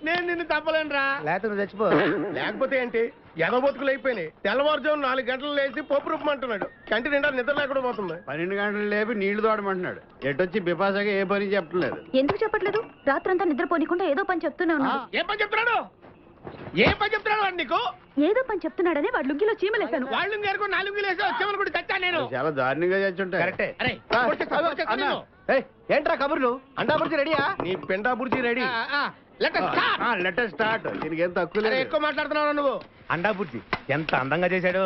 నేను నిన్ను తప్పలేనురా. లేకపోతే చచ్చిపో. లేకపోతే ఏంటి, ఎగబొతుకులు అయిపోయినాయి. తెల్లవారుజాము 4 గంటలు లేచి పప్పు రూపమంటున్నాడు. కంటి నిండా నిద్ర లేకుండా పోతుంది. 12 గంటలు లేపి నీళ్లు తోడమంటున్నాడు. ఎటొచ్చి బిపాసగా ఏ పని చెప్పట్లేదు. ఎందుకు చెప్పట్లేదు? రాత్రంతా నిద్రపోనీకుండా ఏదో పని చెప్తూనే ఉన్నాడు. ఏ పని చెప్తున్నాడు వాడు నీకు? ఏదో పని చెప్తున్నాడని వాడు లుంగిలో చీమలేశాను. వాళ్ళు గారు 4 లేసి వచ్చేవాళ్ళు కూడా చచ్చాను నేను. చాలా దారుణంగా చచ్చుంటాయి. కరెక్టే. ఏంట్రా కబుర్లు? అండా బుర్జీ రెడీయా? నీ పెండా బుర్జీ రెడీ. Letter start. దీనికి ఏం తక్కువ లేదు. ఎక్కువ మాట్లాడుతున్నావు నువ్వు. అండా బుర్జీ ఎంత అందంగా చేశాడు.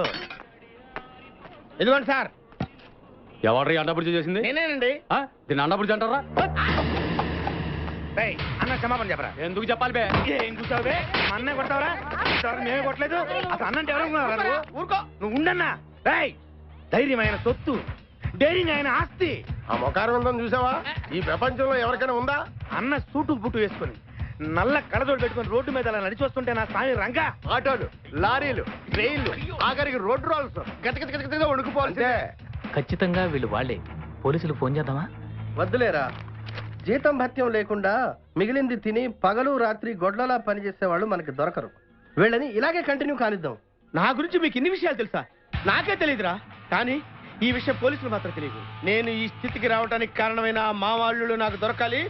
ఇదిగోండి సార్. ఎవరు అండా బుర్జీ చేసింది? నేనేనండి. దీన్ని అండా బుర్జీ అంటారా? అన్న క్షమాపణ చెప్పరా. ఎందుకు చెప్పాలి బే? ఏం కూర్చోవే? అన్నే కొడతావరా? మేమే కొట్టలేదు. అసలు అన్నంటే ఎవరు? ఊరుకో నువ్వు ఉండన్నా. ధైర్యమైన సొత్తు, డైరింగ్ అయిన ఆస్తి. ఆ మొకారం ఉందని చూసావా? ఈ ప్రపంచంలో ఎవరికైనా ఉందా? అన్న సూటు బుట్టు వేసుకుని నల్ల కళ్ళజోడు పెట్టుకుని రోడ్డు మీద అలా నడిచి వస్తుంటే నా స్వామి రంగా. ఆటోలు, లారీలు, ట్రైన్లు, ఆఖరికి రోడ్ రోల్స్ గతగతగతగా వణుకుపోవాల్సిందే. ఖచ్చితంగా వీళ్ళు వాళ్ళే. పోలీసులు ఫోన్ చేద్దామా? వద్దులేరా. జీతం భత్యం లేకుండా మిగిలింది తిని పగలు రాత్రి గొడ్లలా పనిచేసే వాళ్ళు మనకి దొరకరు. వీళ్ళని ఇలాగే కంటిన్యూ కానిద్దాం. నా గురించి మీకు ఇన్ని విషయాలు తెలుసా? నాకే తెలియదురా. కానీ ఈ విషయం పోలీసులు మాత్రం తెలియదు. నేను ఈ స్థితికి రావడానికి కారణమైన మా వాళ్ళు నాకు దొరకాలి.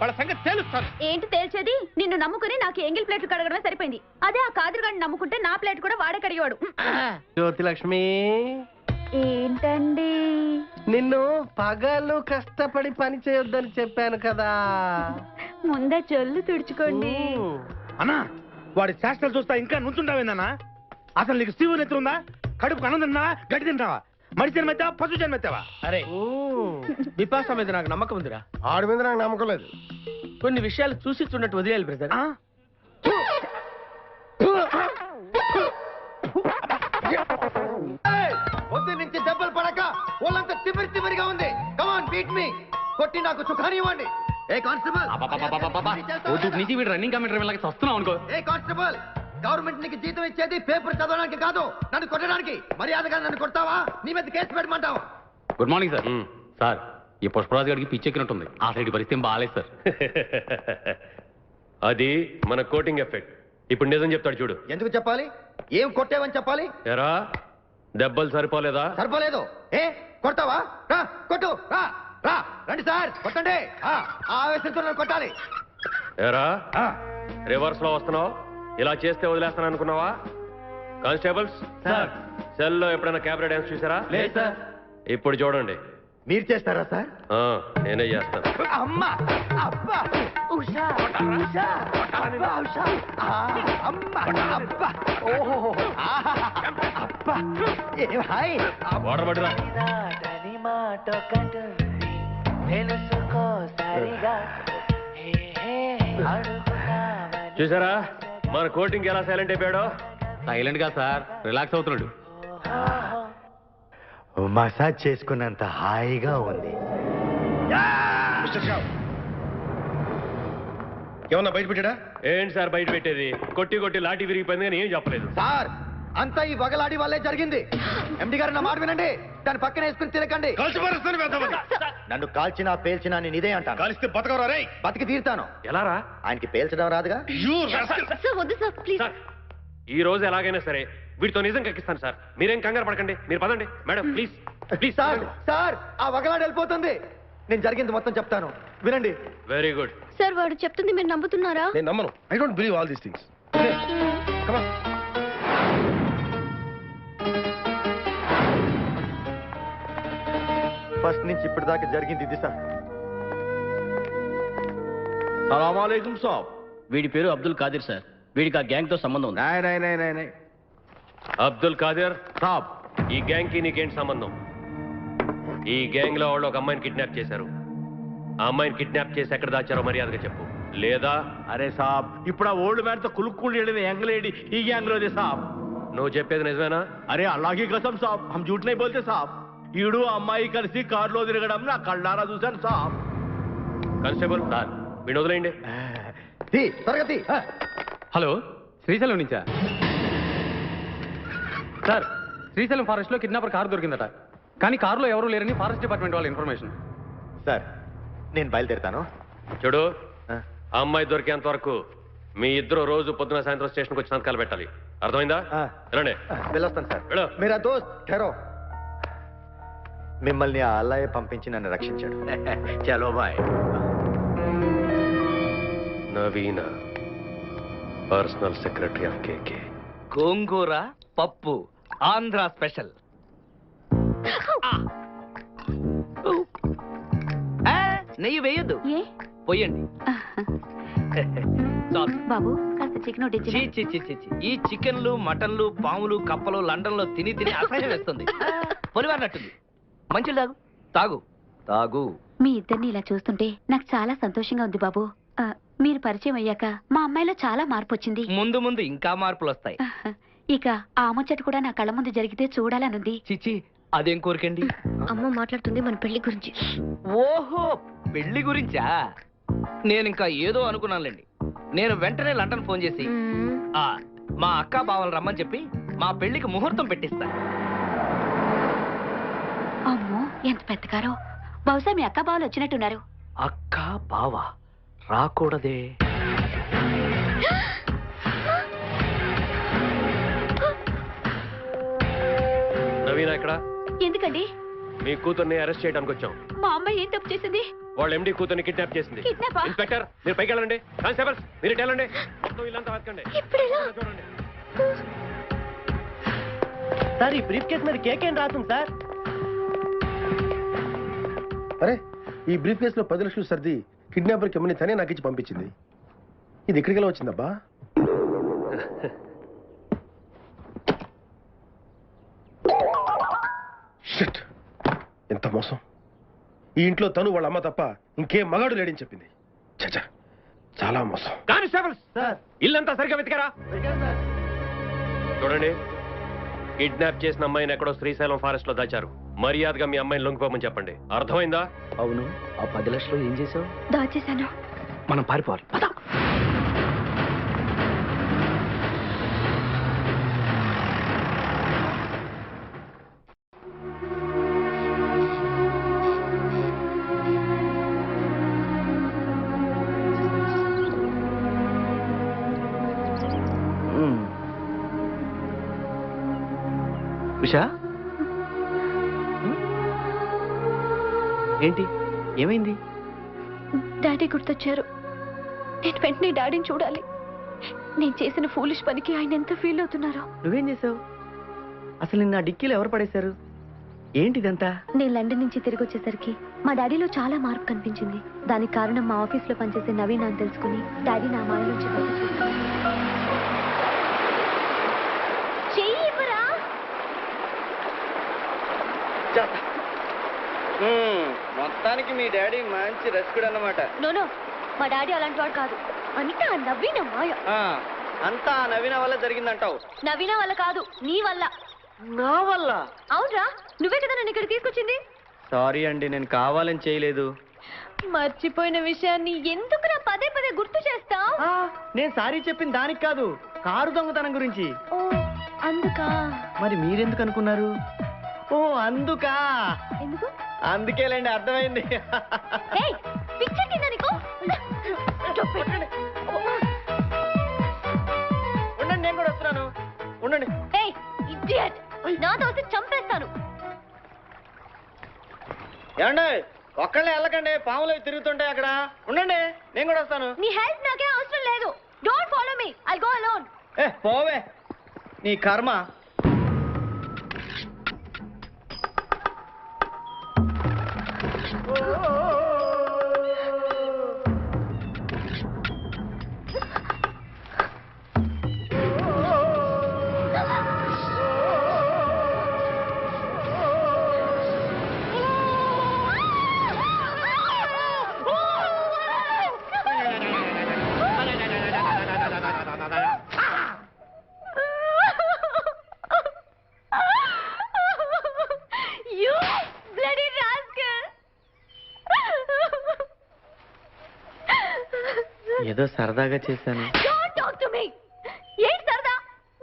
వాళ్ళ సంగతి తేలుస్తాను. ఏంటి తేల్చేది? నిన్ను నమ్ముకుని నాకు ఎంగిల్ ప్లేట్లు కడగడమే సరిపోయింది. అదే ఆ కాదురుగాడిని నమ్ముకుంటే నా ప్లేట్ కూడా వాడే కడిగేవాడు. జ్యోతిలక్ష్మి, ఏంటండి? నిన్ను పగలు కష్టపడి పని చేయొద్దని చెప్పాను కదా. ముందే చొల్లు తుడుచుకోండి. అన్నా, వాడి చేష్టలు చూస్తా ఇంకా నుంచుంటావేందన్నా? అసలు నీకు శివుని ఎత్తుందా? కడుపు అన్నం తిన్నావా, గడ్డి తింటావా? మడి జన్మెత్తావా, పశు జన్మెత్తావా? అరే బిపాస మీద నాకు నమ్మకం ఉందిరా. ఆడి మీద నాకు నమ్మకం లేదు. కొన్ని విషయాలు చూసి చూడట్టు వదిలేయాలి బ్రదర్. పొద్దు నుంచి దెబ్బలు పడక వాళ్ళంతా తిమిరి తిమిరిగా ఉంది. కమాన్ బీట్ మీ. కొట్టి నాకు సుఖాన్ని ఇవ్వండి. ఏ కానిస్టేబుల్, నుంచి వీడు రన్నింగ్ కమిటర్ వెళ్ళక వస్తున్నాం అనుకో. ఏ కానిస్టేబుల్, గవర్నమెంట్ నీకు జీతం ఇచ్చేది పేపర్ చదవడానికి కాదు, నన్ను కొట్టడానికి. మర్యాదగా నన్ను కొడతావా? నీ మీద కేసు పెట్టమంటావా? Good morning sir. సార్, ఈ పుష్పరాజు గారికి పిచ్చెక్కినట్టుంది. ఆ సైడ్ పరిస్థితి బాగాలేదు సార్. అది మన కోటింగ్ ఎఫెక్ట్. ఇప్పుడు నిజం చెప్తాడు చూడు. ఎందుకు చెప్పాలి? ఏం కొట్టేవని చెప్పాలి? ఎరా దెబ్బలు సరిపోలేదా? సరిపోలేదు. ఏ కొడతావా? రా కొట్టు. రా రా రండి సార్, కొట్టండి. ఆవేశంతో నన్ను కొట్టాలి. ఎరా రివర్స్ లో వస్తున్నావు? ఇలా చేస్తే వదిలేస్తాను అనుకున్నావా? కానిస్టేబుల్స్ సార్, సెల్లో ఎప్పుడైనా క్యాబరే డాన్స్ చూసారా? లేదు సార్. ఇప్పుడు చూడండి. మీరు చేస్తారా సార్? నేనే చేస్తాను. అమ్మా అబ్బా ఉషా ఉషా అబ్బా ఉషా అమ్మా అబ్బా ఓహో అబ్బా ఏ హాయ్ వాడబడిరా. చూసారా మన కోటింగ్ ఎలా సైలెంట్ అయిపోయాడో? సైలెంట్ గా సార్, రిలాక్స్ అవుతున్నాడు. మసాజ్ చేసుకున్నంత హాయిగా ఉంది. ఏమన్నా బయట పెట్టాడా? ఏంటి సార్ బయట పెట్టేది? కొట్టి కొట్టి లాఠీ విరిగిపోయింది కానీ ఏం చెప్పలేదు సార్. అంతా ఈ వగలాడి వల్లే జరిగింది. ఎండి గారు నా మాట వినండి. దాన్ని పక్కన వేసుకుని తినకండి. నన్ను కాల్చినా పేల్చినా నేను ఇదే అంటాను. కలిస్తే బతకరా రే? బతికి తీరుతాను. ఎలా రా? ఆయనకి పేల్చడం రాదుగా. ఈ రోజు ఎలాగైనా సరే వీటితో నిజం కక్కిస్తాను సార్. మీరేం కంగారు పడకండి. మీరు పదండి madam, please please. Sir sir, ఆ వగలాడి వెళ్ళిపోతుంది. నేను జరిగింది మొత్తం చెప్తాను, వినండి. Very good. సార్, వాడు చెప్తుంది మీరు నమ్ముతున్నారా? నేను నమ్మను. I don't believe all these things. First నుంచి ఇప్పటిదాకా జరిగింది ఇది సార్. సలామలేకుం సాబ్. వీడి పేరు అబ్దుల్ కాదిర్ సార్. వీడికి ఆ గ్యాంగ్ తో సంబంధం ఉంది. నై. అబ్దుల్ కాదిర్ సాబ్, ఈ గ్యాంగ్ కి నీకేంటి సంబంధం? ఈ గ్యాంగ్ లో వాళ్ళు ఒక అమ్మాయిని కిడ్నాప్ చేశారు. ఆ అమ్మాయిని కిడ్నాప్ చేసి ఎక్కడ దాచారో మర్యాదగా చెప్పు, లేదా అరే సాబ్, ఇప్పుడు ఆ ఓల్డ్ మ్యాన్ తో కులుక్కులు వెళ్ళిన యంగ్ లేడీ ఈ గ్యాంగ్ లోదే సాబ్. నువ్వు చెప్పేది నిజమేనా? అరే అల్లాహ్ కి కసం సాబ్, హమ్ झूठ नहीं बोलते సాబ్. ఈడు అమ్మాయి కలిసి కారులో తిరగడం నా కళ్ళారా చూశాను సాబ్. కానిస్టేబుల్ సార్, వీడు వదిలేయండి. తరగతి. హలో, శ్రీశైలం నుంచా సార్? శ్రీశైలం ఫారెస్ట్ లో కిడ్నాపర్ కారు దొరికిందట, కానీ కారులో ఎవరూ లేరని ఫారెస్ట్ డిపార్ట్మెంట్ వాళ్ళ ఇన్ఫర్మేషన్. సార్ నేను బయలుదేరుతాను. చూడు, ఆ అమ్మాయి దొరికేంత వరకు మీ ఇద్దరు రోజు పొద్దున సాయంత్రం స్టేషన్కి వచ్చి సంతకాలు పెట్టాలి. అర్థమైందా? రండి. వెళ్ళొస్తాను సార్. వెళ్ళు. మీరా దోస్త్ ఠెరో. మిమ్మల్ని ఆ అల్లాయే పంపించి నన్ను రక్షించాడు. చలో bye. Naveena, personal secretary of KK. Gongura పప్పు ఆంధ్ర స్పెషల్. నెయ్యి వేయొద్దు, ఏ పోయండి. బాబు కాస్త చికెన్ ఒకటి చీ, చీ, చీ, చీ, చీ. ఈ చికెన్లు మటన్లు పాములు కప్పలు లండన్ లో తిని తిని అసహ్యం వేస్తుంది. పొలివారినట్టుంది. మంచి తాగు తాగు తాగు. మీ ఇద్దరిని ఇలా చూస్తుంటే నాకు చాలా సంతోషంగా ఉంది బాబు. మీరు పరిచయం అయ్యాక మా అమ్మాయిలో చాలా మార్పు వచ్చింది. ముందు ముందు ఇంకా మార్పులు వస్తాయి. ఇక ఆ ముచ్చట కూడా నా కళ్ళ ముందు జరిగితే చూడాలనుంది. చిచి, అదేం కోరికండి? అమ్మ మాట్లాడుతుంది మన పెళ్లి గురించి. ఓహో, పెళ్లి గురించా? నేను ఇంకా ఏదో అనుకున్నానులేండి. నేను వెంటనే లండన్ ఫోన్ చేసి మా అక్క బావలు రమ్మని చెప్పి మా పెళ్లికి ముహూర్తం పెట్టిస్తా. అమ్మో ఎంత పెద్దగారో. బహుశా మీ అక్క బావలు వచ్చినట్టున్నారు. అక్క బావ రాకూడదే. నవీన ఎక్కడ? ఎందుకండి? మీ కూతుర్ని అరెస్ట్ చేయడానికి వచ్చాం. మా అమ్మాయి ఏం తప్పు చేసింది? వాళ్ళ ఎండి కూతుర్ని కిడ్నాప్ చేసింది. కిడ్నాపా? ఇన్స్పెక్టర్, మీరు పైకి వెళ్ళండి. కానిస్టేబుల్స్, మీరు ఇటు వెళ్ళండి. మొత్తం ఇల్లంతా వెతకండి. ఇప్పుడెలా? చూడండి. సార్, ఈ బ్రీఫ్ కేసు మరి కేకేం రాస్తుంది సార్? అరే, ఈ బ్రీఫ్ కేసులో 10 లక్షలు సర్ది కిడ్నాపర్ కిమ్మని తనే నాకు ఇచ్చి పంపించింది. ఇది ఎక్కడికి ఎలా వచ్చిందబ్బా? షిట్, ఎంత మోసం! ఈ ఇంట్లో తను వాళ్ళ అమ్మ తప్ప ఇంకేం మగాడు లేడని చెప్పింది. చచ్చా, చాలా మోసం. కానిస్టేబుల్స్, ఇల్లంతా సరిగ్గా వెతికారా? చూడండి, కిడ్నాప్ చేసిన అమ్మాయిని ఎక్కడో శ్రీశైలం ఫారెస్ట్ లో దాచారు. మర్యాదగా మీ అమ్మాయిని లొంగిపోమని చెప్పండి. అర్థమైందా? అవును, ఆ 10 లక్షలు ఏం చేసావు? దాచేశాను. మనం పారిపోవాలి. పద. ఉషా, ఏంటి, ఏమైంది? డాడీ గుర్తొచ్చారు. నేను వెంటనే డాడీని చూడాలి. నేను చేసిన ఫూలిష్ పనికి ఆయన ఎంత ఫీల్ అవుతున్నారో. నువ్వేం చేసావు? అసలు నిన్న డిక్కీలో ఎవరు పడేశారు? ఏంటిదంతా? నేను లండన్ నుంచి తిరిగి వచ్చేసరికి మా డాడీలో చాలా మార్పు కనిపించింది. దానికి కారణం మా ఆఫీస్ లో పనిచేసే నవీన్ అని తెలుసుకుని డాడీ నా మాయ నుంచి మొత్తానికి మీ డాడీ మంచి రసికుడు అన్నమాట. నో, మా డాడీ అలాంటి వాడు కాదు. అంతా నవీన మాయ. అంతా నవీన వల్ల జరిగిందంటావు? నవీన వల్ల కాదు, నీ వల్ల. నా వల్ల? అవునరా, నువ్వే కదా నన్ను ఇక్కడ తీసుకొచ్చింది. సారీ అండి, నేను కావాలని చేయలేదు. మర్చిపోయిన విషయాన్ని ఎందుకు నా పదే పదే గుర్తు చేస్తావు? నేను సారీ చెప్పింది దానికి కాదు, కారు దొంగతనం గురించి. ఓ అందుకా? మరి మీరెందుకు అనుకున్నారు? ఓ అందుకా? ఎందుకు? అందుకేలేండి, అర్థమైంది. ఉండండి, నేను కూడా వస్తున్నాను. ఉండండి. నా దోశ చంపేస్తాను. ఏమండి, ఒక్కళ్ళే వెళ్ళకండి, పాములు తిరుగుతుంటాయి అక్కడ. ఉండండి, నేను కూడా వస్తాను. నీ హెల్ప్ నాకే అవసరం లేదు. Don't follow me, I'll go alone. పోవే, నీ కర్మ. ఏదో సరదాగా చేశాను. ఏంటి సరదా?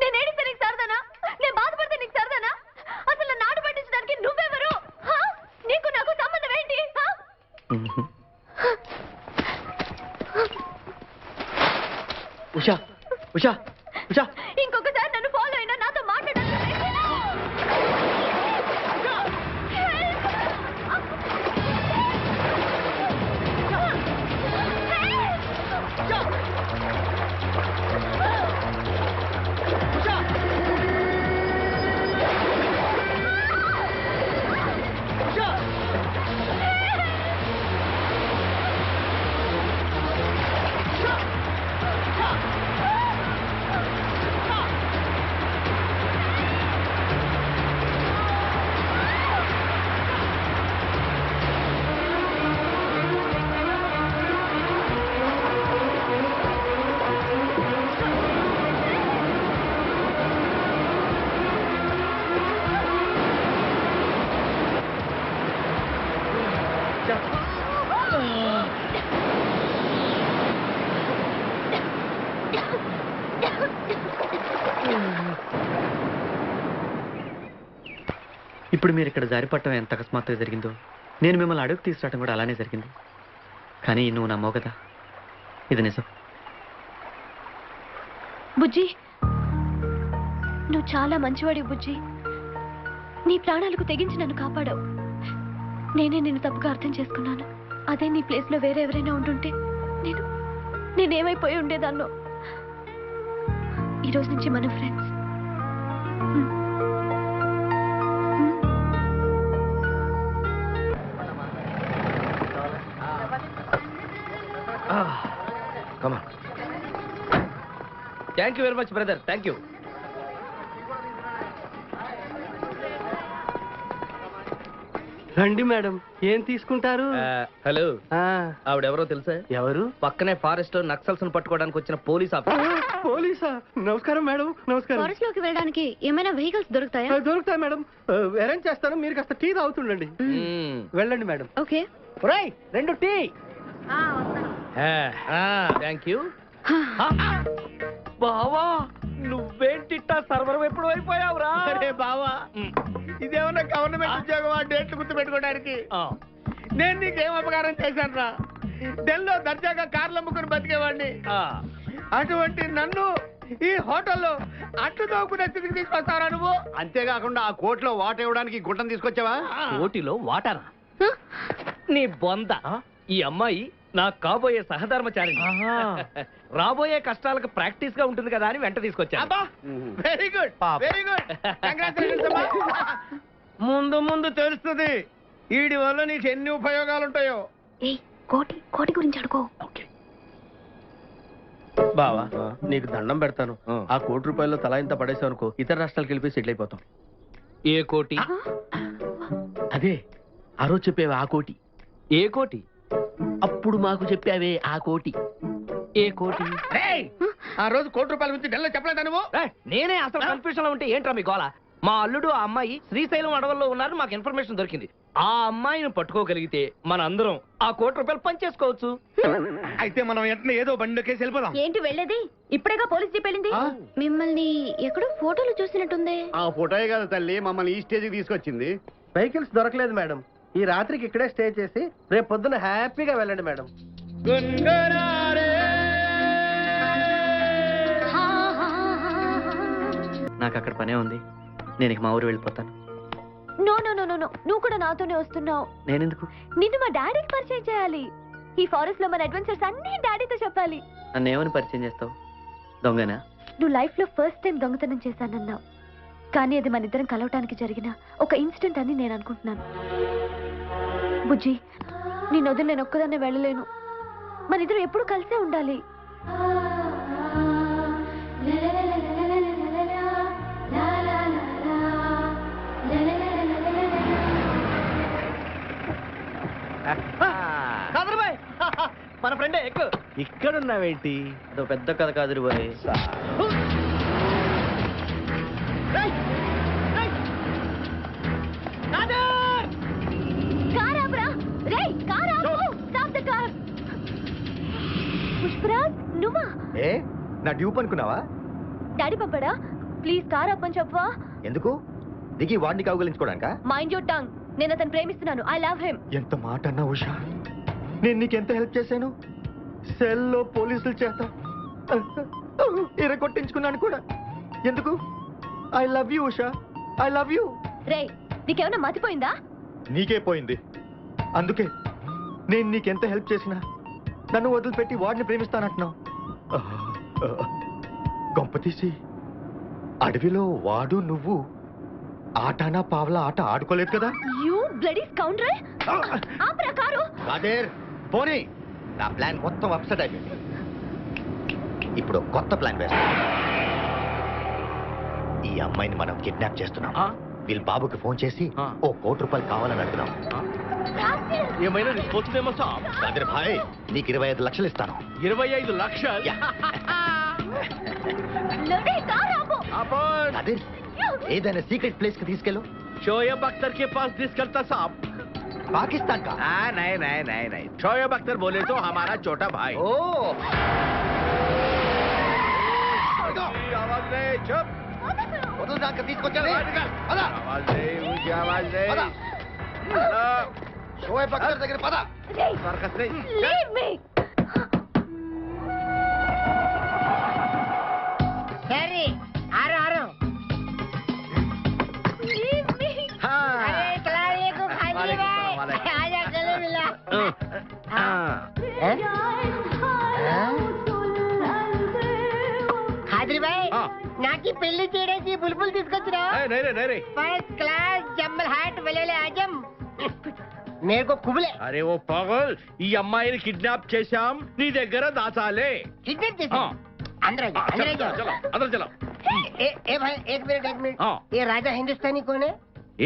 నేను ఏడిస్తే నీకు సరదానా? నేను బాధపడితే నీకు సరదానా? అసలు నన్ను ఆట పట్టించడానికి నువ్వెవరు? నీకు నాకు సంబంధం ఏంటి? ఉషా ఉషా ఉషా ఇంకొకసారి నన్ను ఫాలో అయినా నాతో ఇప్పుడు మీరు ఇక్కడ జారిపట్టడం ఎంత అకస్మాత్తుగా జరిగిందో నేను మిమ్మల్ని అడుగు తీసుకురావడం కూడా అలానే జరిగింది. కానీ నువ్వు నమ్మవు కదా, ఇది నిజం. బుజ్జి, నువ్వు చాలా మంచివాడి బుజ్జి. నీ ప్రాణాలకు తెగించి నన్ను కాపాడావు. నేనే నిన్ను తప్పుగా అర్థం చేసుకున్నాను. అదే నీ ప్లేస్ లో వేరే ఎవరైనా ఉంటుంటే నేనేమైపోయి ఉండేదాన్నో. ఈ రోజు నుంచి మనం friends. Thank you very much brother, thank you. రండి మేడం, ఏం తీసుకుంటారు? హలో, ఆవిడెవరో తెలుసా? ఎవరు? పక్కనే ఫారెస్ట్ లో నక్సల్స్ పట్టుకోవడానికి వచ్చిన పోలీస్ ఆఫీసర్. పోలీసా? నమస్కారం మేడం. నమస్కారం. ఫారెస్ట్ లోకి వెళ్ళడానికి ఏమైనా వెహికల్స్ దొరుకుతాయా? దొరుకుతాయి మేడం, అరేంజ్ చేస్తాను. మీరు కాస్త టీ తాగుతుండండి. వెళ్ళండి madam. Okay. 2 tea. Thank you. బావా, నువ్వేంటిట్టా సర్వర్ ఎప్పుడు అయిపోయావురా? అరే బావా, ఇదేమన్నా గవర్నమెంట్ ఉద్యోగం? డేట్లు గుర్తు పెట్టుకోవడానికి నేను నీకేం అపకారం చేశాను రా? ఢిల్లీలో దర్జాగా కార్లు అమ్ముకుని బతికేవాడిని. అటువంటి నన్ను ఈ హోటల్లో అట్లు తోకునే స్థితికి తీసుకొస్తావరా నువ్వు? అంతేకాకుండా ఆ కోర్టులో వాట ఇవ్వడానికి గుట్టం తీసుకొచ్చావా? కోటిలో వాటారా? నీ బొంద. ఈ అమ్మాయి నా కాబోయే సహధర్మచారి. రాబోయే కష్టాలకు ప్రాక్టీస్ గా ఉంటుంది కదా అని వెంట తీసుకొచ్చా. Very good, very good. ముందు ముందు తెలుస్తుంది వీడి వల్ల నీకు ఎన్ని ఉపయోగాలు ఉంటాయో. కోటి గురించి అడుకో. బావా, నీకు దండం పెడతాను. ఆ ₹1 తలా ఇంత పడేసావు అనుకో, ఇతర రాష్ట్రాలకు వెళ్ళిపోయి సెటిల్ అయిపోతాం. ఏ కోటి? అదే ఆ రోజు చెప్పేవా ఆ కోటి. ఏ కోటి? అప్పుడు మాకు చెప్పావే ఆ కోటి. ఏ కోటి? ఆ రోజు ₹1 గురించి ఢిల్లీలో చెప్పలేదా నువ్వు? నేనే అసలు కన్ఫ్యూజన్ లో ఉంటే ఏంట్రా మీ గోల? మా అల్లుడు ఆ అమ్మాయి శ్రీశైలం అడవుల్లో ఉన్నారు, మాకు ఇన్ఫర్మేషన్ దొరికింది. ఆ అమ్మాయిని పట్టుకోగలిగితే మన అందరం ఆ ₹1 పంచేసుకోవచ్చు. అయితే మనం వెంటనే ఏదో బండికేసి వెళ్ళిపోదాం. ఏంటి వెళ్ళేది? ఇప్పుడేగా పోలీస్ జీప్ వెళ్ళింది. మిమ్మల్ని ఎక్కడో ఫోటోలు చూసినట్టుంది. ఆ ఫోటోయే కదా తల్లి మమ్మల్ని ఈ స్టేజ్కి తీసుకొచ్చింది. వెహికల్స్ దొరకలేదు మేడం. ఈ రాత్రికి ఇక్కడే స్టే చేసి రేపు పొద్దున హ్యాపీగా వెళ్ళండి మేడం. నాకు అక్కడ పనే ఉంది, నేను ఇక మా ఊరు వెళ్ళిపోతాను. నో నో నో నో, నువ్వు కూడా నాతోనే వస్తున్నావు. నేనెందుకు? నిన్ను మా డాడీకి పరిచయం చేయాలి. ఈ ఫారెస్ట్ లో మన అడ్వెంచర్స్ అన్ని డాడీతో చెప్పాలి. నన్ను ఏమని పరిచయం చేస్తావు? దొంగనా? నువ్వు లైఫ్ లో ఫస్ట్ టైం దొంగతనం చేశానన్నావు, కానీ అది మన ఇద్దరం కలవటానికి జరిగిన ఒక ఇన్సిడెంట్ అని నేను అనుకుంటున్నాను. బుజ్జి, నేను వదిలి నేను ఒక్కదాన్నే వెళ్ళలేను. మన ఇద్దరం ఎప్పుడు కలిసే ఉండాలి. మన ఫ్రెండే ఎక్కువ. ఇక్కడున్నావేంటి? అదో పెద్ద కథ కాదు బాయ్. పుష్పరాజ్, నువ్వా? ఏ నా డ్యూప్ అనుకున్నావా? డాడీ పంపడా? ప్లీజ్ కార్ ఆపని చెప్పవా? ఎందుకు? దిగి వాడిని కౌగలించుకోవడానికా? Mind your tongue. నేను అతను ప్రేమిస్తున్నాను. I love him. ఎంత మాట అన్నా ఉషా, నేను నీకెంత హెల్ప్ చేశాను. సెల్లో పోలీసుల చేత కొట్టించుకున్నాను కూడా. ఎందుకు? I love you Usha, I love you. రే నీకేమైనా మతిపోయిందా? నీకే పోయింది. అందుకే నేను నీకెంత హెల్ప్ చేసినా నన్ను వదిలిపెట్టి వాడిని ప్రేమిస్తానంటున్నావు. గొంపతీసి అడవిలో వాడు నువ్వు ఆటనా పావలా ఆట ఆడుకోలేదు కదా? You bloody scoundrel! ఆ ప్రకారం కాదేర్ పోనీ, నా ప్లాన్ మొత్తం అప్సెట్ అయిపోయింది. ఇప్పుడు కొత్త ప్లాన్ వేస్తా. ఈ అమ్మాయిని మనం కిడ్నాప్ చేస్తున్నాం. వీళ్ళ బాబుకి ఫోన్ చేసి ఓ ₹1,00,00,000 కావాలని అడుగుదాం. ఏమైనా నీకు సాబ్? కాదేర్ భాయ్, నీకు 25 లక్షలు ఇస్తాను. 25 లక్షలు? కాదేర్, ఏదైనా సీక్రెట్ ప్లేస్ కి తీసుకెళ్ళు. షోయబ్ అఖ్तर के पास తీసుకెళ్తా సాబ్. పాకిస్తాన్ కా? नहीं शोएब अख्तर बोले तो हमारा छोटा भाई. ఓ आवाज दे, चुप. వదులు దాకా తీసుకొచ్చావే. పద. आवाज दे, ऊंची आवाज दे. పద. షోయబ్ అఖ్తర్ దగ్గర పద. सर्कस नहीं. Leave me. सॉरी आ रहा లీవ్ మీ. अरे सलाम अलैकुम खाजी भाई आजा गले मिला खादरी भाई నాకి పెళ్లి చేయడానికి బుల్బుల్ తీసుకొచ్చిరా नहीं रे. फर्स्ट क्लास जम्बल हाट वलेले आजम मेरे को कुबले अरे वो पागल, ఈ అమ్మాయిని కిడ్నాప్ చేశాం, నీ దగ్గర దాచాలే. किडनैप చేసి अंदर आ चलो जाओ अंदर चलो. ए भाई एक मिनट हाँ. ये राजा हिंदुस्तानी कौन है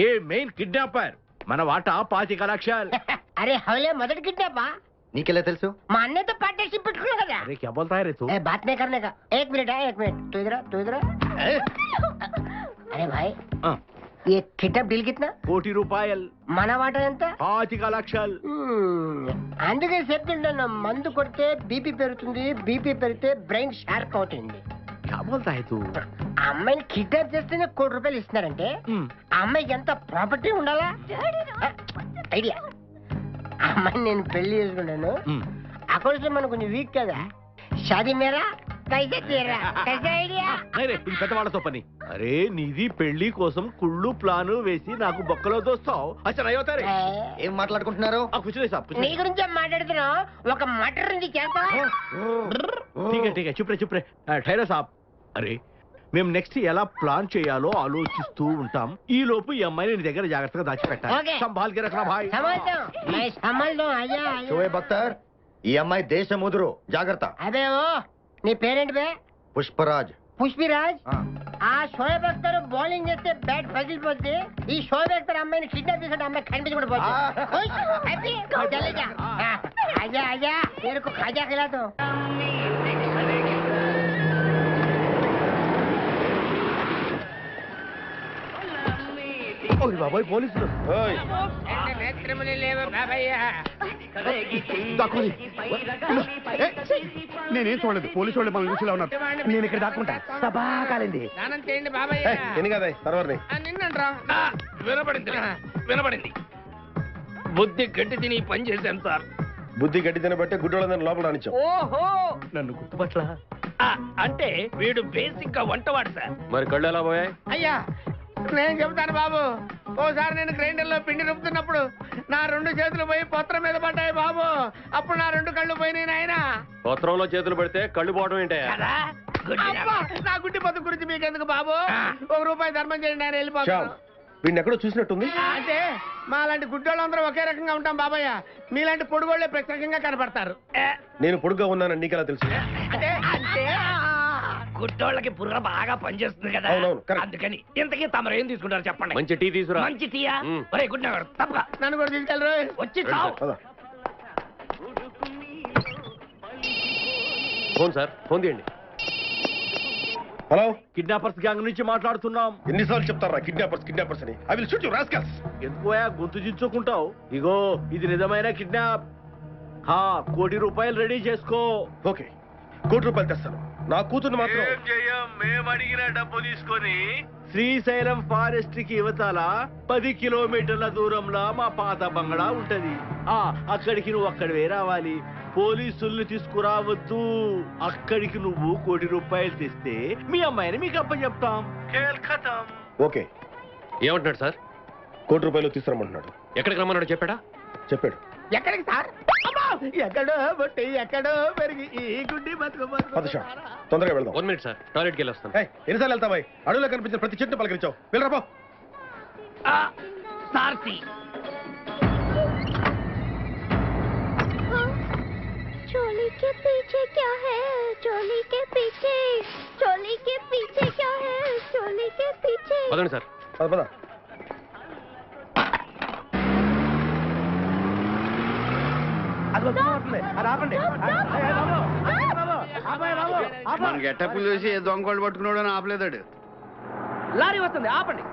ఏ మెయిన్ కిడ్నాపర్, మన వాటా 25 లక్షలు. अरे हवले मदद किडनैप నీకెలా తెలుసు? మా అన్నతో పార్ట్నర్షిప్ పెట్టుకున్నా కదా अरे क्या बोलता है रे तू? ए, बात नहीं करने का एक मिनट तू इधर अरे भाई हाँ. ये किडनैप डील कितना కోటి రూపాయలు, మన వాటర్ ఎంత 25 లక్షలు. అందుకే చెప్తుంటాను మందు కొడితే బీపీ పెరుగుతుంది బీపీ పెరిగితే బ్రెయిన్ షార్ప్ అవుతుంది क्या बोलता है तू? ఆ అమ్మాయిని కిడ్నాప్ చేస్తేనే ₹1,00,00,000 ఇస్తున్నారంటే ఆ అమ్మాయికి ఎంత ప్రాపర్టీ ఉండాలా ఐడియా ఆ అమ్మాయిని నేను పెళ్లి చేసుకున్నాను అక్కడ మనం కొంచెం వీక్ కదా షాదీ మేరా కైసే తీరా కైసే ఐడియా అరే ఇది పెద్దవాళ్ళతో పని. అరే నీది పెళ్లి కోసం కుళ్ళు ప్లాను వేసి నాకు బొక్కలో దోస్తావు. అచ్చా అయ్యోతారే. ఏం మాట్లాడుకుంటున్నారు? కూర్చోలే సాబ్, నీ గురించే మాట్లాడుతున్నావు ఒక మటర్ ఉంది చేస్తావా ठीक है चुप रे. ठहरा साहब. అరే మేము నెక్స్ట్ ఎలా ప్లాన్ చేయాలో ఆలోచిస్తూ ఉంటాం. ఈ లోపు ఈ అమ్మాయిని నీ దగ్గర జాగ్రత్తగా దాచిపెట్టాలి. ఓకే. సంభాల్ కే రఖనా భాయ్. సంభాల్ ఆజా షోయబ్ అఖ్తర్, ఈ అమ్మాయి దేశ ముదురు, జాగ్రత్త. అదే ఓ నీ పేరెంట్ బే పుష్పరాజ్. పుష్పిరాజ్ ఆ షోయబ్ అఖ్తర్ బౌలింగ్ చేస్తే బ్యాట్ పగిలిపోద్ది ఈ షోయబ్ అఖ్తర్ అమ్మాయిని కిడ్నాప్ చేసాడు అమ్మాయి కనిపించకుండా పోతుంది खुश? हैप्पी? चले जा आजा तेरे को खाजा खिला दो ఓయ్ బాబాయ్ పోలీసులు. ఓయ్ దాక్కోండి. నేనేం చూడలేదు, పోలీసు వాళ్ళు మన చూసిలా ఉన్నారు. నేను ఇక్కడ దాక్కుంటా. సభా కాలింది. స్నానం చేయండి బాబాయ్ ఎన్ని కదా సర్వర్ని నిన్నంట్రా వినపడింది బుద్ధి గట్టి తిని ఈ పని చేశాను సార్. బుద్ధి గట్టి తినబట్టే గుడ్డోళ్ళందరినీ లోపల రానిచ్చాం. ఓహో నన్ను గుర్తుపట్ల. అంటే వీడు బేసిక్ గా వంటవాడు సార్. మరి కళ్ళు ఎలా పోయాయి? అయ్యా నేను చెబుతాను బాబు, ఓసారి నేను గ్రైండర్ లో పిండి రుబ్బుతున్నప్పుడు నా 2 చేతులు పోయి పత్రం మీద పడ్డాయి బాబు. అప్పుడు నా 2 కళ్ళు పోయినాయి నాయన. పత్రంలో చేతులు పెడితే కళ్ళు పోవడం ఏంటే? నా గుడ్డి పత్రం గురించి మీకెందుకు బాబు, ₹1 ధర్మం చేయండి ఆయన వెళ్ళిపోతాను. వీడిని ఎక్కడో చూసినట్టుంది. అంటే మా లాంటి గుడ్డోళ్ళందరూ ఒకే రకంగా ఉంటాం బాబయ్య, మీలాంటి పొడుగోళ్లే ప్రత్యేకంగా కనపడతారు. నేను పొడుగ్గా ఉన్నానని నీకెలా తెలుసు? అంటే గుడ్డోళ్ళకి బుర్ర బాగా పనిచేస్తుంది కదా, అవునవును, కరెక్ట్. అందుకని ఇంతకీ తమరు ఏం తీసుకుంటారు చెప్పండి. మంచి టీ తీసురా. మంచి తీయా? ఒరే గుడ్ నగర్ తప్పక నన్ను కూడా తీసుకెళ్ళరు, వచ్చి చావు. పద. ఫోన్ సార్, ఫోన్ తీయండి. హలో, కిడ్నాపర్స్ గ్యాంగ్ నుంచి మాట్లాడుతున్నాం. ఎన్నిసార్లు చెప్తారా కిడ్నాపర్స్ అని? I will shoot you rascals. ఎందుకు గొంతు చించుకుంటావు? ఇగో ఇది నిజమైన కిడ్నాప్. ₹1,00,00,000 రెడీ చేసుకో. ఓకే, ₹1,00,00,000 తెస్తాను. నా కూతురు మాత్రం మేము అడిగిన డబ్బు తీసుకొని శ్రీశైలం ఫారెస్ట్ కి యువతల 10 కిలోమీటర్ల దూరంలో మా పాత బంగళా ఉంటది. అక్కడికి నువ్వు అక్కడివే రావాలి. పోలీసుల్ని తీసుకురావద్దు. అక్కడికి నువ్వు ₹1,00,00,000 తెస్తే మీ అమ్మాయిని మీకు అప్పచెప్తాం. ఖేల్ ఖతం. ఓకే, ఏమంటున్నాడు సార్? ₹1,00,00,000 తీసుకురమ్మంటున్నాడు. ఎక్కడికి రమ్మన్నాడు చెప్పాడా? చెప్పాడు. ఎక్కడికి సార్? ఎక్కడో బొట్టి ఎక్కడో పెరిగి ఈ గుడ్డి బతుకు పద శ్యామ్, తొందరగా వెళ్దాం. 1 మినిట్ సార్, టాయిలెట్కి వెళ్ళి వస్తాను. ఎన్నిసార్లు వెళ్తావా? అడవిలో కనిపించిన ప్రతి చెట్టు పలకరించావు. వెళ్ళరా పో. సార్తి चोली के पीछे क्या है? चोली के पीछे, चोली के पीछे क्या है? चोली के पीछे. పదండి సార్. పద పద. మన గెట్టప్పులు చూసి దొంగోళ్ళు పట్టుకున్నాడు అని ఆపలేదాడు. లారీ వస్తుంది, ఆపండి.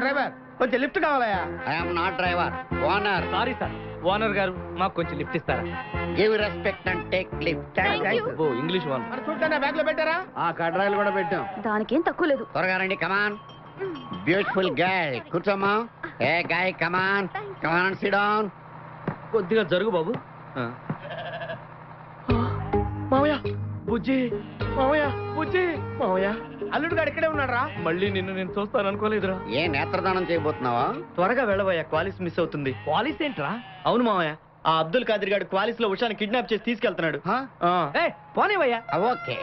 డ్రైవర్ కొంచెం లిఫ్ట్ కావాలయా? I'm not driver, owner. Sorry sir, owner గారు మాకు కొంచెం లిఫ్ట్ ఇస్తారా? Give respect and take lift. Oh English owner. మరి చూడండి, బ్యాగ్ లో పెట్టారా? కడ్రాయిలు కూడా పెట్టాం. దానికేం తక్కువ లేదు. త్వరగా రండి, కమాన్. బ్యూటిఫుల్ గర్ల్, కూర్చోమ్మా. ఏ గాయ్, కమాన్ కమాన్, సిట్ డౌన్. కొద్దిగా జరుగు బాబు. మామయ్య బుజ్జి, మామయ్య బుజ్జి, మామయ్య అల్లుడు గారు ఇక్కడే ఉన్నాడు రా. మళ్ళీ నిన్ను నేను చూస్తాను అనుకోలేదురా. ఏ నేత్రదానం చేయబోతున్నావా? త్వరగా వెళ్ళబోయా, క్వాలిస్ మిస్ అవుతుంది. పాలిస్ ఏంట్రా? అవును మామయ్య, ఆ అబ్దుల్ ఖాదర్ గారు క్వాలిస్ లో ఉషాని కిడ్నాప్ చేసి తీసుకెళ్తున్నాడు. పోనేవయ్యా. ఓకే,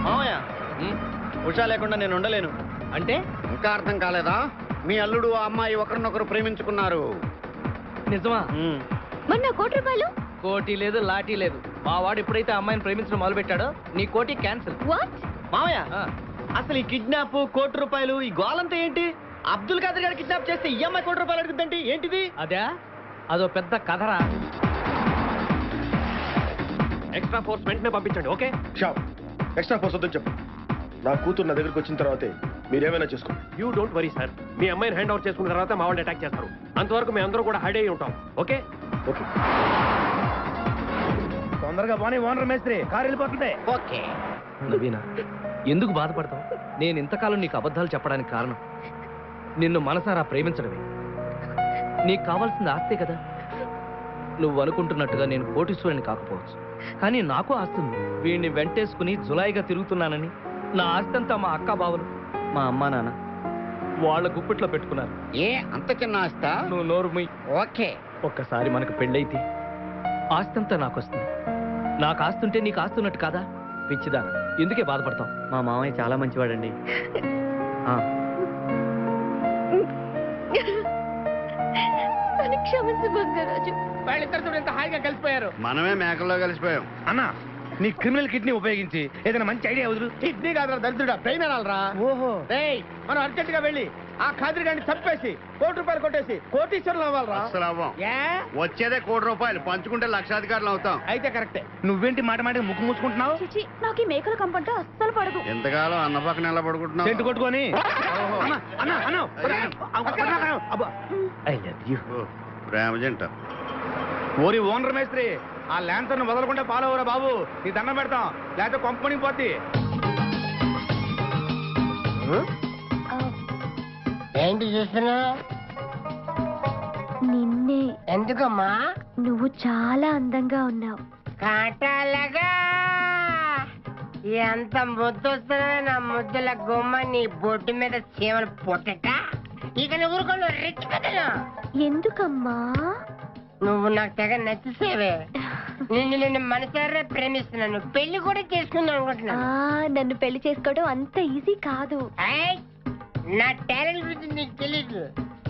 మామయ్య, ఉషా లేకుండా నేను ఉండలేను. అంటే ఇంకా అర్థం కాలేదా? మీ అల్లుడు ఆ అమ్మాయి ఒకరినొకరు ప్రేమించుకున్నారు. నిజమా? మరి నా ₹1,00,00,000? కోటి లేదు, లాటీ లేదు. మా వాడు ఎప్పుడైతే అమ్మాయిని ప్రేమించడం మొదలు పెట్టాడో నీ కోటి క్యాన్సిల్. వాట్? మామయ్య, అసలు ఈ కిడ్నాప్ ₹1,00,00,000 ఈ గోలంతా ఏంటి? అబ్దుల్ ఖాదర్ గారు కిడ్నాప్ చేస్తే ఈ అమ్మాయి ₹1,00,00,000 అడుగుద్దంటే ఏంటిది? అదే, అదో పెద్ద కథరా. ఎక్స్ట్రా ఫోర్స్ వెంటనే పంపించండి. ఓకే శ్యామ్, ఎక్స్ట్రా ఫోర్స్ వద్దని చెప్పు. నా కూతురు నా దగ్గరికి వచ్చిన తర్వాతే మీరేమైనా చేసుకోండి. You don't worry sir. మీ అమ్మాయిని హ్యాండ్ ఓవర్ చేసుకున్న తర్వాత మా వాళ్ళు అటాక్ చేస్తారు. అంతవరకు మేము అందరూ కూడా హైడ్ అయ్యి ఉంటాం. Okay okay. తొందరగా పోనీ, ఓనర్ మేస్త్రి కారు వెళ్ళిపోతుంది. ఓకే. నవీనా, ఎందుకు బాధపడతావు? నేను ఇంతకాలం నీకు అబద్ధాలు చెప్పడానికి కారణం నిన్ను మనసారా ప్రేమించడమే. నీకు కావాల్సింది ఆస్తే కదా. నువ్వు అనుకుంటున్నట్టుగా నేను కోటీశ్వరుని కాకపోవచ్చు, కానీ నాకు ఆస్తి ఉంది. వీడిని వెంటేసుకుని జులాయిగా తిరుగుతున్నానని నా ఆస్తి అంతా మా అక్క బావలు, మా అమ్మా నాన్న వాళ్ళ గుప్పిట్లో పెట్టుకున్నారు. ఏ అంత చిన్న ఆస్తా? నువ్వు నోరు మూయ్. ఓకే. ఒక్కసారి మనకు పెళ్ళైతే ఆస్తంతా నాకు వస్తుంది. నాకు ఆస్తుంటే నీకు ఆస్తున్నట్టు కాదా? పిచ్చిదా, ఎందుకే బాధపడతావు? మా మామయ్య చాలా మంచివాడండి. క్షమించు బంగారాజు. వాళ్ళిద్దరు ఎంత హాయిగా కలిసిపోయారు. మనమే మేకల్లో కలిసిపోయాం. అన్నా, నీ క్రిమినల్ కిడ్నీ ఉపయోగించి ఏదైనా మంచి ఐడియా వదులు. కిడ్నీ కాదురా దరిద్రుడా, బ్రెయిన్ అనాలరా. ఓహో, రేయ్, మనం అర్జెంట్ గా వెళ్ళి ఆ ఖాదర్ గారిని చంపేసి ₹1,00,00,000 కొట్టేసి కోటీశ్వరులు అవ్వాలరా. అసలు అవ్వం. ఏ? వచ్చేదే ₹1,00,00,000, పంచుకుంటే లక్షాధికారులు అవుతాం. అయితే కరెక్టే. నువ్వేంటి మాట మాట ముక్కు మూసుకుంటున్నావు? చిచి, నాకు ఈ మేకల కంపంటే అస్సలు పడదు. ఎంతకాలం అన్న పక్కన ఎలా పడుకుంటున్నావు? చెట్టు కొట్టుకొని. అన్నా, అన్నా, అన్నా, అబ్బా. I love you. ప్రేమ జంట. ఓరి ఓనర్ మేస్త్రి, ఆ ల్యాంతర్ను వదలకుండా ఫాలో అవరా బాబు. నీ దండం పెడతాం, లేకపోతే కొంపని పోద్ది. ఏంటి చూస్తున్నా? నిన్నే. ఎందుకమ్మా? నువ్వు చాలా అందంగా ఉన్నావు. కాటాలగా ఎంత ముద్దు వస్తుందో నా ముద్దుల గుమ్మ, నీ బొడ్డు మీద చీమలు పుట్టట. ఇక నువ్వు ఊరుకోను, రెచ్చి పెట్టను. ఎందుకమ్మా? నువ్వు నాకు తెగ నచ్చేసేవే. నిన్ను మనసారా ప్రేమిస్తున్నాను, పెళ్లి కూడా చేసుకుందాం అనుకుంటున్నాను. నన్ను పెళ్లి చేసుకోవడం అంత ఈజీ కాదు. ఏయ్, నా టాలెంట్ గురించి నీకు తెలీదు.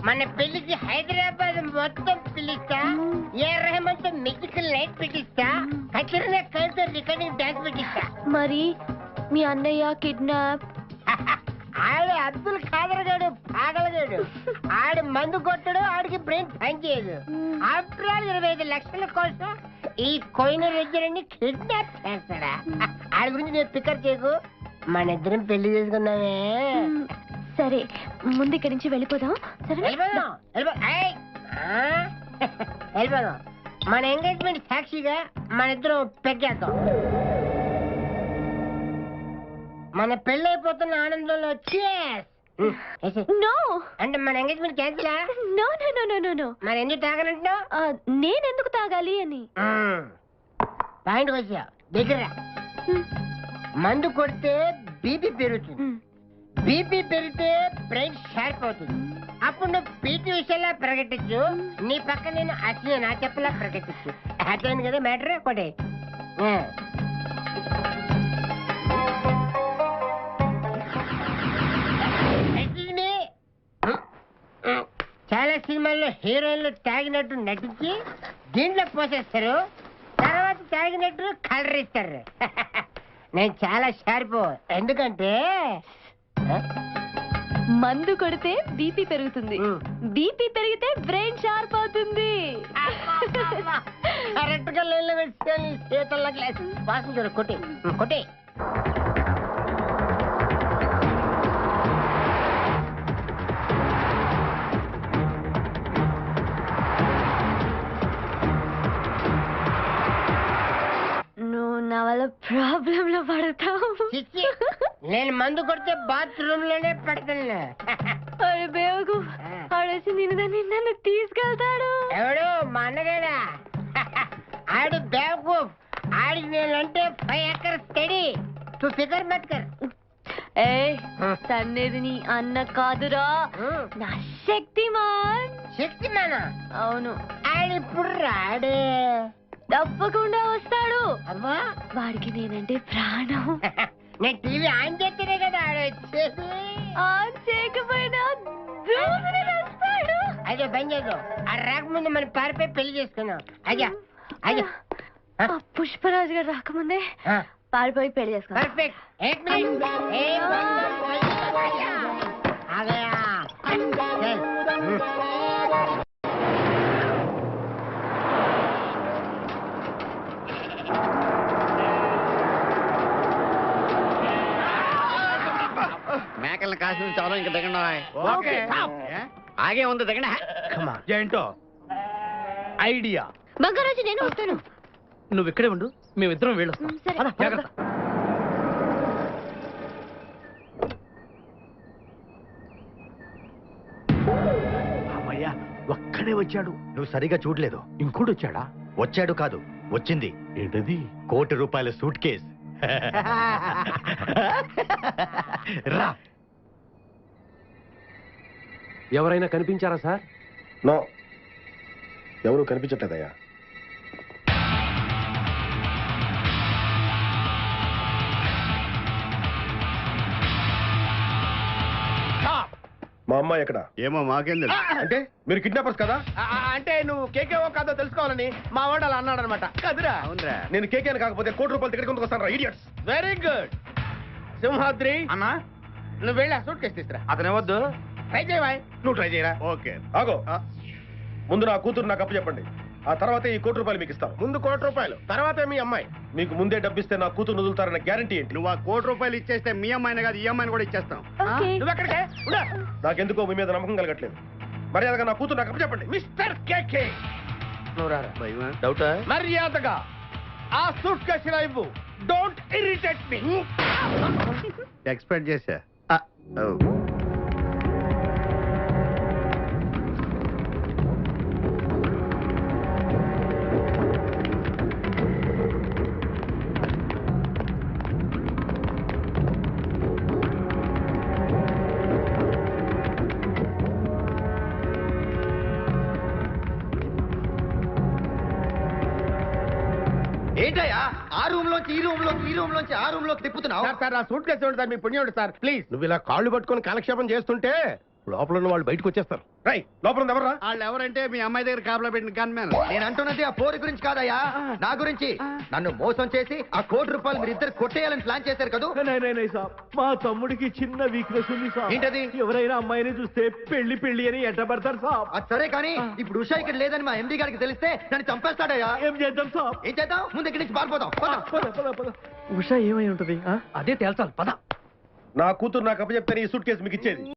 మన పెళ్లికి హైదరాబాద్ మొత్తం పిలుస్తా, ఏ రెహమాన్ తో మ్యూజికల్ నైట్ పెట్టిస్తా, ఖచ్చితంగా కలిసి రికార్డింగ్ డాన్స్ పెట్టిస్తా. మరి మీ అన్నయ్య కిడ్నాప్? ఆడు అబ్దుల్ ఖాదర్ గాడు పాగలగాడు. ఆడు మందు కొట్టడు, ఆడికి బ్రెయిన్ పని చేయదు. ఆఫ్టర్ ఆల్ 25 లక్షల కోసం ఈ కోయిన రెడ్డిని కిడ్నాప్ చేస్తాడా? ఆడి గురించి నేను పికర్ చేయకు, మన ఇద్దరం పెళ్లి చేసుకున్నామే. సరే, ముందు ఇక్కడి నుంచి వెళ్ళిపోదాం. సరే, వెళ్ళిపోదాం. మన ఎంగేజ్మెంట్ సాక్షిగా మన ఇద్దరం పెగ్గేద్దాం. మన పెళ్ళైపోతున్న ఆనందంలో cheers. నో అంటే మన engagement cancel no no no no no no మరి ఎందుకు తాగనంటున్నావు నేనెందుకు తాగాలి అని పాయింట్ వచ్చా దగ్గర మందు కొడితే బీపీ పెరుగుతుంది బీపీ పెరిగితే బ్రెయిన్ షార్ప్ అవుతుంది అప్పుడు నువ్వు పీటీ విషయంలో ప్రకటించు నీ పక్క నేను అసలు నా చెప్పలా ప్రకటించు అర్థమైంది కదా మ్యాటర్ ఒకటి చాలా సినిమాల్లో హీరోయిన్లు తాగినట్టు నటించి దీంట్లో పోసేస్తారు తర్వాత తాగినట్టు కలర్ ఇస్తారు నేను చాలా షార్ప్ ఎందుకంటే మందు కొడితే బీపీ పెరుగుతుంది బీపీ పెరిగితే బ్రెయిన్ షార్ప్ అవుతుంది కరెక్ట్ గా లైన్లో పెడితే నీ చేతుల్లో గ్లాస్ వాసన చూడు కొట్టి కొట్టి నువ్వు నా వల్ల ప్రాబ్లం లో పడతావు చిచ్చి, నేను మందు కొడితే బాత్రూమ్ లోనే పెడతాను అరే బేవకు ఆడేసి నన్ను తీసుకెళ్తాడు ఎవడు మా అన్నగాడా ఆడు బేవకూఫ్ ఆడికి నేనంటే 5 ఎకర్స్ స్టడీ తు ఫికర్ మత్ కర్ ఏ తన్నేది నీ అన్న కాదురా నా శక్తిమాన్ శక్తిమానా అవును ఆడిప్పుడు రాడే తప్పకుండా వస్తాడు అమ్మా వాడికి నేనంటే ప్రాణం నేను టీవీ ఆన్ చేస్తేనే కదా ఆడ వచ్చేది ఆన్ చేయకపోయినా దూసుని వస్తాడు అదే బంద్ చేద్దాం ఆ రాకముందు మనం పారిపోయి పెళ్లి చేసుకున్నాం అయ్యా అయ్యా పుష్పరాజు గారు రాకముందే పారిపోయి పెళ్లి చేసుకున్నాం పర్ఫెక్ట్ 1 మినిట్ ఆగయా మేకల్ని కాసిన చాలా ఇంకా దిగండి ఓకే ఆగే ఉంది దిగండి ఏంటో ఐడియా బంగారాజు నేను వస్తాను నువ్వు ఇక్కడే ఉండు మేమిద్దరం వెళ్ళొస్తాం సరే పద, జాగ్రత్త. అమ్మయ్యా ఒక్కడే వచ్చాడు. నువ్వు సరిగా చూడలేదు. ఇంకోటి వచ్చాడా? వచ్చాడు కాదు, వచ్చింది. ఏంటది? ₹1 కోటి సూట్ కేస్. రా. ఎవరైనా కనిపించారా సార్? నో, ఎవరు కనిపించట్లేదయ్యా. మా అమ్మాయి ఎక్కడ? ఏమో మాకేం తెలుసు. అంటే మీరు కిడ్నాపర్స్ కదా? అంటే నువ్వు కేకేఓ కాదో తెలుసుకోవాలని మా వాడు అలా అన్నాడు అనమాట. కదురా. అవునరా. నేను కేకేని కాకపోతే ₹1 టికెట్ కొందుకు వస్తాను రా, ఇడియట్స్. Very good. సింహాద్రి అన్నా, నువ్వు వెళ్ళి ఆ సూట్ కేసు తీసుకురా. అతనే వద్దు, ట్రై చేయవా? నువ్వు ట్రై చేయరా. ఓకే. ఆగో, ముందు నా కూతురు నాకు అప్పు చెప్పండి. ఆ తర్వాత ఈ ₹1 మీకు ఇస్తాను. ముందు ₹1, తర్వాత మీ అమ్మాయి. మీకు ముందే డబ్బిస్తే నా కూతురు వదులుతారన్న గ్యారంటీ ఏంటి? నువ్వు ఆ ₹1 ఇచ్చేస్తే మీ అమ్మాయిని కాదు ఈ అమ్మాయిని కూడా ఇచ్చేస్తాం. ఓకే నువ్వెక్కడికే? ఉండు. నాకెందుకో మీ మీద నమ్మకం కలగట్లేదు. మర్యాదగా నా కూతురు నాకు అప్పు చెప్పండి. మిస్టర్ కేకే, నువ్వు రారా. భయమా? డౌటా? మర్యాదగా ఆ సూట్ కేసులో ఇవ్వు. Don't irritate me. ఎక్స్పెక్ట్ చేశా. ఏంటయ్యా ఆ రూమ్ లోంచి ఈ రూమ్ లోకి, ఈ రూమ్ లోంచి ఆ రూమ్ లోకి తిప్పుతున్నావు? సార్ ఆ సూట్ కేసు సార్, మీ పుణ్యం సార్, ప్లీజ్. నువ్వు ఇలా కాళ్ళు పట్టుకొని కాలక్షేపం చేస్తుంటే లోపల ఉన్న వాళ్ళు బయటకు వచ్చేస్తారు. రై, లోపల ఉంది ఎవర్రా? వాళ్ళు ఎవరంటే మీ అమ్మాయి దగ్గర కాపలా పెట్టిన గన్మెన్. నేను అంటున్నది ఆ పోరి గురించి కాదయ్యా, నా గురించి. నన్ను మోసం చేసి ఆ ₹1 మీరు ఇద్దరు కొట్టేయాలని ప్లాన్ చేశారు కదా? మా తమ్ముడికి చిన్న వీక్నెస్ ఉంది సార్. ఏంటది? ఎవరైనా అమ్మాయిని చూస్తే పెళ్లి పెళ్లి అని ఎట్టబడతారు సార్. అది సరే కానీ ఇప్పుడు ఉషా ఇక్కడ లేదని మా ఎండి గారికి తెలిస్తే నన్ను చంపేస్తాడయ్యా. ఏం చేద్దాం సార్? ఏం చేద్దాం? ముందు ఇక్కడి నుంచి పారిపోదాం. పద. ఉషా ఏమై ఉంటది అదే తేల్చాలి పద. నా కూతురు నాకు అప్పు చెప్తే ఈ సూట్ కేసు మీకు ఇచ్చేది.